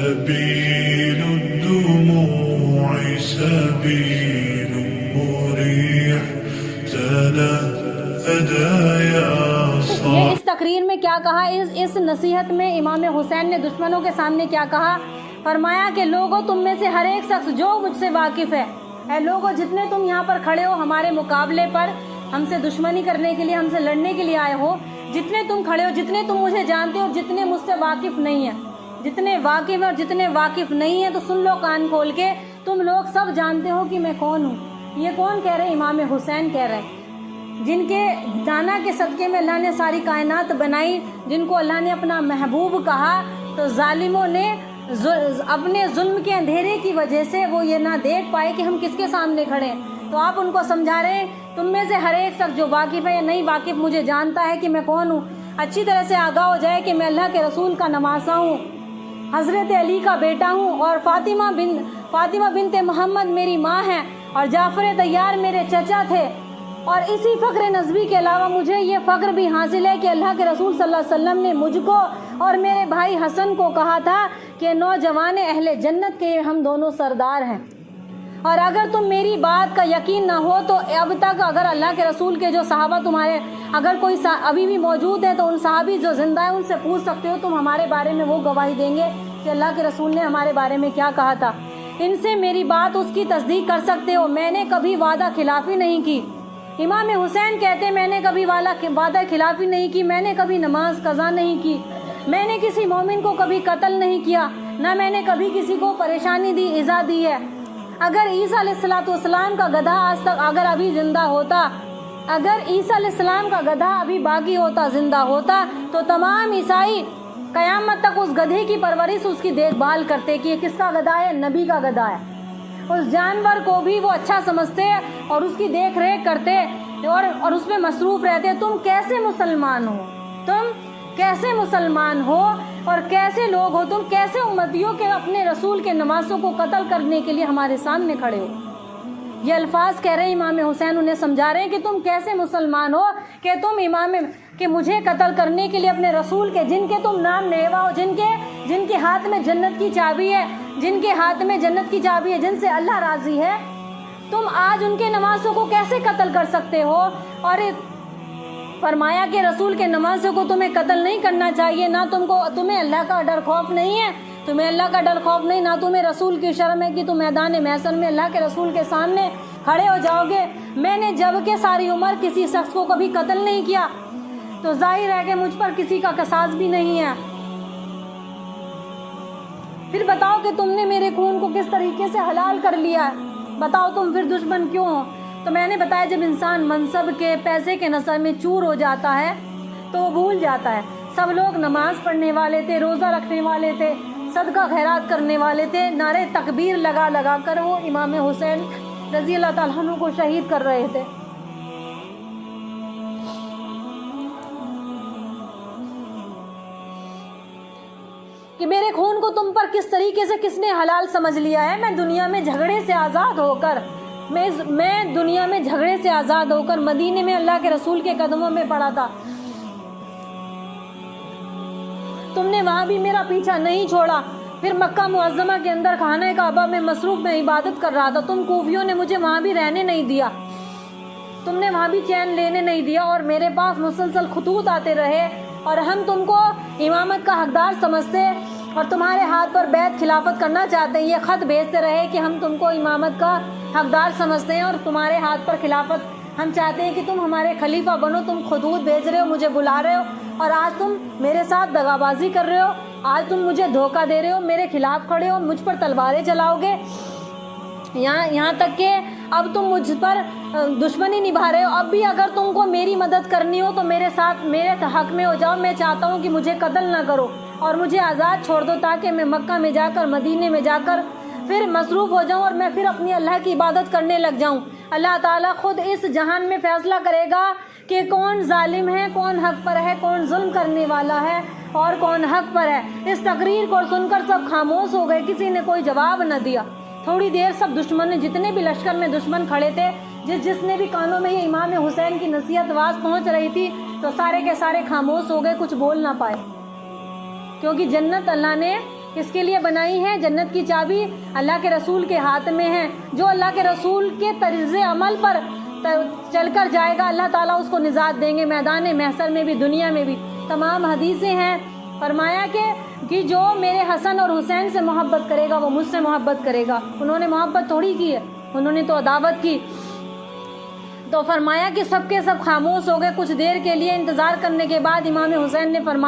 سبيل الدموع سبيل مريح تنهدى يا یہ اس تقریر میں کیا کہا، اس نصیحت میں امام حسین نے دشمنوں کے سامنے کیا کہا؟ فرمایا کہ لوگوں تم میں سے ہر ایک شخص جو مجھ سے واقف ہے، اے لوگوں جتنے تم یہاں پر کھڑے ہو ہمارے مقابلے پر، ہم سے دشمنی کرنے کے لیے، ہم سے لڑنے کے لیے آئے ہو، جتنے تم کھڑے ہو، جتنے تم مجھے جانتے ہو اور جتنے مجھ سے واقف نہیں ہیں، جتنے واقف ہیں اور جتنے واقف نہیں ہیں تو سن لو کان کھول کے، تم لوگ سب جانتے ہو کہ میں کون ہوں۔ یہ کون کہہ رہے ہیں؟ امام حسین کہہ رہے ہیں، جن کے دانا کے صدقے میں اللہ نے ساری کائنات بنائی، جن کو اللہ نے اپنا محبوب کہا، تو ظالموں نے اپنے ظلم کے اندھیرے کی وجہ سے وہ یہ نہ دیکھ پائے کہ ہم کس کے سامنے کھڑے ہیں۔ تو آپ ان کو سمجھا رہے ہیں تم میں سے ہر ایک شخص جو واقف ہے یا نہیں واقف مجھے جانتا ہے کہ میں کون ہوں، اچھی طرح سے آگاہ ہو جائے کہ میں اللہ کے رسول کا نواسا ہوں، حضرت علی کا بیٹا ہوں، اور فاطمہ بنت محمد میری ماں ہیں، اور جعفر طیار میرے چچا تھے، اور اسی فخر نسبی کے علاوہ مجھے یہ فخر بھی حاصل ہے کہ اللہ کے رسول صلی اللہ علیہ وسلم نے مجھ کو اور میرے بھائی حسن کو کہا تھا کہ نوجوان اہل جنت کے ہم دونوں سردار ہیں۔ اور اگر تم میری بات کا یقین نہ ہو تو اب تک اگر اللہ کے رسول کے جو صحابہ تمہارے اگر کوئی ابھی بھی موجود ہے تو ان صحابی جو زندہ ہیں ان سے پوچھ سکتے ہو، تم ہمارے بارے میں وہ گواہی دیں گے کہ اللہ کے رسول نے ہمارے بارے میں کیا کہا تھا، ان سے میری بات اس کی تصدیق کر سکتے ہو، میں نے کبھی وعدہ خلافی نہیں کی۔ امام حسین کہتے ہیں میں نے کبھی وعدہ خلافی نہیں کی، میں نے کبھی نماز قضا نہیں کی، میں نے کسی مومن کو کبھی قتل نہیں کیا، نہ میں نے کبھی کسی کو پریشانی دی، ایذا دی ہے۔ اگر عیسیٰ علیہ السلام کا گدھا آج تک اگر ابھی زندہ ہوتا، اگر عیسیٰ علیہ السلام کا گدھا ابھی باقی ہوتا، زندہ ہوتا، تو تمام عیسائی قیامت تک اس گدھے کی پرورش، اس کی دیکھ بھال کرتے کہ یہ کس کا گدھا ہے، نبی کا گدھا ہے۔ اس جانور کو بھی وہ اچھا سمجھتے اور اس کی دیکھ ریکھ کرتے اور اس میں مصروف رہتے۔ تم کیسے مسلمان ہو؟ تم کیسے مسلمان ہو اور کیسے لوگ ہو؟ تم کیسے امتیوں کے اپنے رسول کے نواسوں کو قتل کرنے کے لیے ہمارے سامنے کھڑے ہو؟ یہ الفاظ کہہ رہے ہیں امام حسین، انہیں سمجھا رہے ہیں کہ تم کیسے مسلمان ہو کہ تم کہ مجھے قتل کرنے کے لیے اپنے رسول کے، جن کے تم نام نیوا ہو، جن کے ہاتھ میں جنت کی چابی ہے، جن کے ہاتھ میں جنت کی چابی ہے، جن سے اللہ راضی ہے، تم آج ان کے نمازوں کو کیسے قتل کر سکتے ہو؟ اور فرمایا کہ رسول کے نمازوں کو تمہیں قتل نہیں کرنا چاہیے، نہ تمہیں اللہ کا ڈر خوف نہیں ہے، تمہیں اللہ کا ڈر خوف نہیں، نہ تمہیں رسول کی شرم ہے کہ تم میدان محشر میں اللہ کے رسول کے سامنے کھڑے ہو جاؤ گے۔ میں نے جب کہ ساری عمر کسی شخص کو کبھی قتل نہیں کیا، تو ظاہر ہے کہ مجھ پر کسی کا قصاص بھی نہیں ہے۔ پھر بتاؤ کہ تم نے میرے خون کو کس طریقے سے حلال کر لیا ہے، بتاؤ تم پھر دشمن کیوں ہو؟ تو میں نے بتایا جب انسان منصب کے، پیسے کے نشے میں چور ہو جاتا ہے تو وہ بھول جاتا ہے۔ سب لوگ نماز پڑھنے والے تھے، روزہ رکھنے والے تھے، صدقہ خیرات کرنے والے تھے، نعرے تکبیر لگا لگا کر وہ امام حسین رضی اللہ تعالیٰ عنہ کو شہید کر رہے تھے۔ کہ میرے خون کو تم پر کس طریقے سے کس نے حلال سمجھ لیا ہے؟ میں دنیا میں جھگڑے سے آزاد ہو کر مدینے میں اللہ کے رسول کے قدموں میں پڑا تھا، تم نے وہاں بھی میرا پیچھا نہیں چھوڑا۔ پھر مکہ معظمہ کے اندر خانہ کعبہ میں مصروف میں عبادت کر رہا تھا، تم کوفیوں نے مجھے وہاں بھی رہنے نہیں دیا، تم نے وہاں بھی چین لینے نہیں دیا، اور میرے پاس مسلسل خطوط آتے رہے، اور ہم تم کو امامت کا حقدار سمجھتے اور تمہارے ہاتھ پر بیعت خلافت کرنا چاہتے ہیں۔ یہ خط بھیجتے رہے کہ ہم تم کو امامت کا حقدار سمجھتے ہیں اور تمہارے ہاتھ پر خلافت ہم چاہتے ہیں کہ تم ہمارے خلیفہ بنو۔ تم خطوط بھیج رہے ہو، مجھے بلا رہے ہو، اور آج تم میرے ساتھ دغا بازی کر رہے ہو، آج تم مجھے دھوکہ دے رہے ہو، میرے خلاف کھڑے ہو، مجھ پر تلواریں چلاؤ گے، یہاں تک کہ اب تم مجھ پر دشمنی نبھا رہے ہو۔ اب بھی اگر تم کو میری مدد کرنی ہو تو میرے ساتھ میرے حق میں ہو جاؤ۔ میں چاہتا ہوں کہ مجھے قتل نہ کرو اور مجھے آزاد چھوڑ دو، تاکہ میں مکہ میں جا کر، مدینے میں جا کر پھر مصروف ہو جاؤں اور میں پھر اپنی اللہ کی عبادت کرنے لگ جاؤں۔ اللہ تعالیٰ خود اس جہان میں فیصلہ کرے گا کہ کون ظالم ہے، کون حق پر ہے، کون ظلم کرنے والا ہے اور کون حق پر ہے۔ اس تقریر کو سن کر سب خاموش ہو گئے، کسی نے کوئی جواب نہ دیا۔ تھوڑی دیر سب دشمن نے، جتنے بھی لشکر میں دشمن کھڑے تھے، جس نے بھی کانوں میں یہ امام حسین کی نصیحت آواز پہنچ رہی تھی، تو سارے کے سارے خاموش ہو گئے، کچھ بول نہ پائے، کیونکہ جنت اللہ نے کس کے لیے بنائی ہیں؟ جنت کی چابی اللہ کے رسول کے ہاتھ میں ہے. جو اللہ کے رسول کے طرز عمل پر چل کر جائے گا اللہ تعالیٰ اس کو نجات دیں گے میدان محشر میں بھی دنیا میں بھی. تمام حدیثیں ہیں. فرمایا کہ جو میرے حسن اور حسین سے محبت کرے گا وہ مجھ سے محبت کرے گا. انہوں نے محبت تھوڑی کی ہے، انہوں نے تو عداوت کی. تو فرمایا کہ سب کے سب خاموش ہو گئے. کچھ دیر کے لیے انتظار کرنے کے بعد امام حسین نے فرمایا